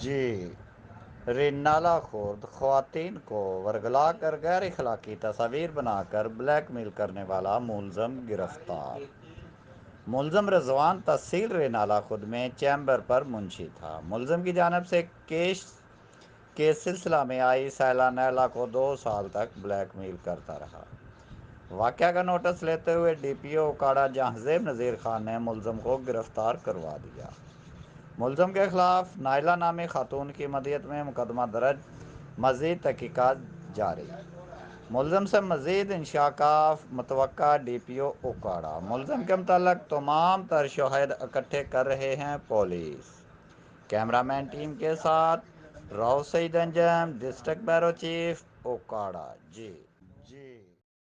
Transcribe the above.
جی، رینالا خورد خواتین کو ورگلا کر غیر اخلاقی تصاویر بنا کر بلیک میل کرنے والا ملزم گرفتار۔ ملزم رضوان تحصیل رینالہ خود میں چیمبر پر منشی تھا۔ ملزم کی جانب سے کیس کے سلسلہ میں آئی سیلہ نیلا کو 2 سال تک بلیک میل کرتا رہا۔ واقعہ کا نوٹس لیتے ہوئے ڈی پی او اکاڑہ جہاں نذیر خان نے ملزم کو گرفتار کروا دیا۔ ملزم کے خلاف نائلہ نامی خاتون کی مدیت میں مقدمہ درج، مزید تحقیقات جاری۔ ملزم سے مزید انکشاف متوقع۔ ڈی پی او اکاڑہ ملزم کے متعلق تمام تر شواہد اکٹھے کر رہے ہیں پولیس۔ کیمرہ مین ٹیم کے ساتھ راؤ سعید انجم، ڈسٹرکٹ بیورو چیف، اکاڑہ۔ جی